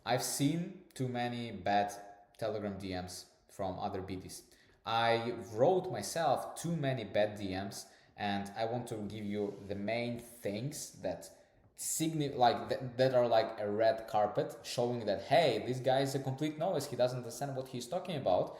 I've seen too many bad Telegram DMs from other BDs. I wrote myself too many bad DMs, and I want to give you the main things that that are like a red carpet, showing that hey, this guy is a complete novice. He doesn't understand what he's talking about.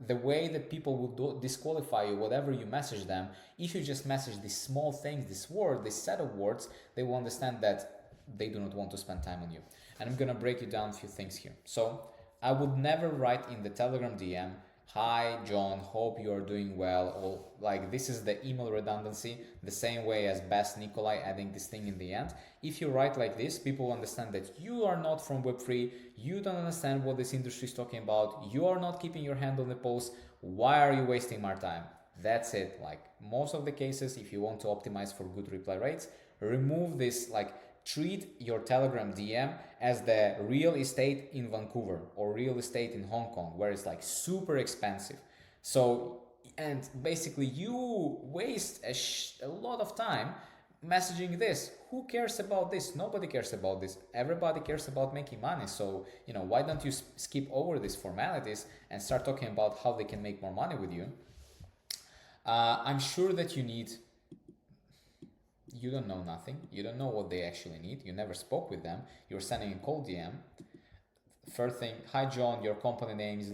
The way that people will disqualify you, whatever you message them, if you just message these small things, this set of words, they will understand that they do not want to spend time on you. And I'm gonna break you down a few things here. So I would never write in the Telegram DM, "Hi John, hope you are doing well," or like this is the email redundancy, the same way as Best Nikolai adding this thing in the end. If you write like this, people understand that you are not from Web3, you don't understand what this industry is talking about, you are not keeping your hand on the pulse, why are you wasting my time? That's it. Like most of the cases, if you want to optimize for good reply rates, remove this, like treat your Telegram DM as the real estate in Vancouver or real estate in Hong Kong, where it's like super expensive. So, and basically you waste a lot of time messaging this. Who cares about this? Nobody cares about this. Everybody cares about making money. So, you know, why don't you skip over these formalities and start talking about how they can make more money with you? I'm sure that you don't know nothing. You don't know what they actually need. You never spoke with them. You're sending a cold DM. First thing, "Hi John, your company name is..."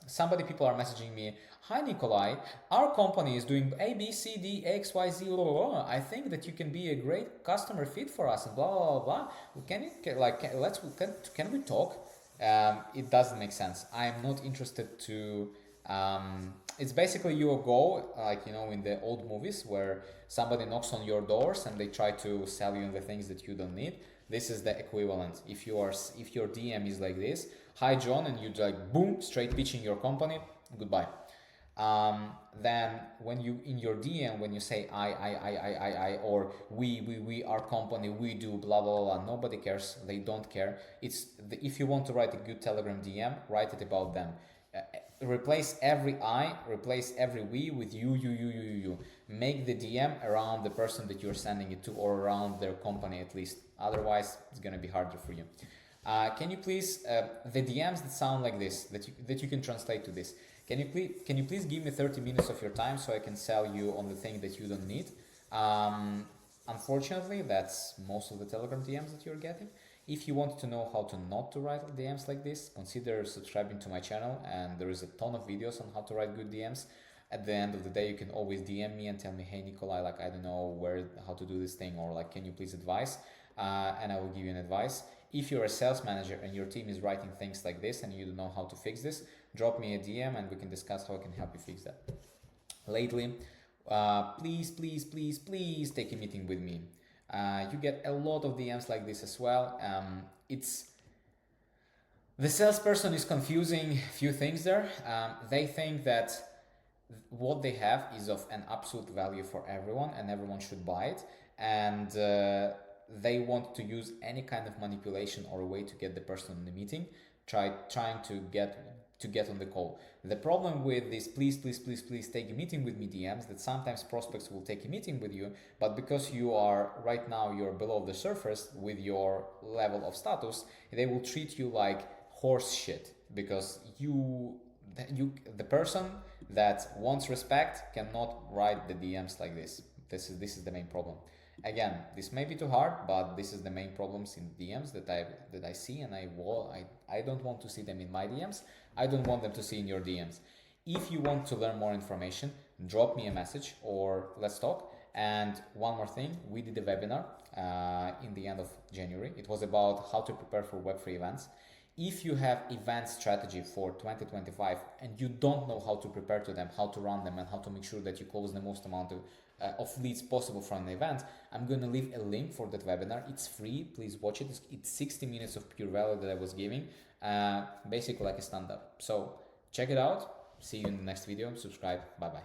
Somebody, people are messaging me, "Hi Nikolai, our company is doing A, B, C, D, X, Y, Z, blah, blah, blah. I think that you can be a great customer fit for us," and blah, blah, blah. Can we talk? It doesn't make sense. I'm not interested to... it's basically you go, like, you know, in the old movies where somebody knocks on your doors and they try to sell you the things that you don't need. This is the equivalent. If your DM is like this, "Hi John," and you like boom, straight pitching your company, goodbye. Then when you in your DM, when you say I, or we, our company, we do blah blah blah, nobody cares. They don't care. If you want to write a good Telegram DM, write it about them. Replace every I, replace every we with you. Make the DM around the person that you're sending it to, or around their company at least. Otherwise, it's gonna be harder for you. Can you please, the DMs that sound like this, that you can translate to this, can you please give me 30 minutes of your time so I can sell you on the thing that you don't need? Unfortunately, that's most of the Telegram DMs that you're getting. If you want to know how to not to write DMs like this, consider subscribing to my channel, and there is a ton of videos on how to write good DMs. At the end of the day, you can always DM me and tell me, "Hey Nikolai, like I don't know how to do this thing," or like, "Can you please advise?" And I will give you an advice. If you're a sales manager and your team is writing things like this and you don't know how to fix this, drop me a DM and we can discuss how I can help you fix that. Lately, please take a meeting with me. You get a lot of DMs like this as well. The salesperson is confusing a few things there. They think that what they have is of an absolute value for everyone and everyone should buy it. And they want to use any kind of manipulation or a way to get the person in the meeting, trying to get on the call. The problem with this please take a meeting with me DMs, that sometimes prospects will take a meeting with you, but because you are right now, you're below the surface with your level of status, they will treat you like horse shit, because the person that wants respect cannot write the DMs like this. This is the main problem. Again, this may be too hard, but this is the main problems in DMs that I see, and I don't want to see them in my DMs. I don't want them to see in your DMs. If you want to learn more information, drop me a message or let's talk. And one more thing, we did a webinar in the end of January. It was about how to prepare for Web3 events. If you have event strategy for 2025 and you don't know how to prepare to them, how to run them, and how to make sure that you close the most amount of leads possible from an event, I'm going to leave a link for that webinar. It's free. Please watch it. It's 60 minutes of pure value that I was giving, basically like a stand-up. So check it out. See you in the next video. Subscribe. Bye-bye.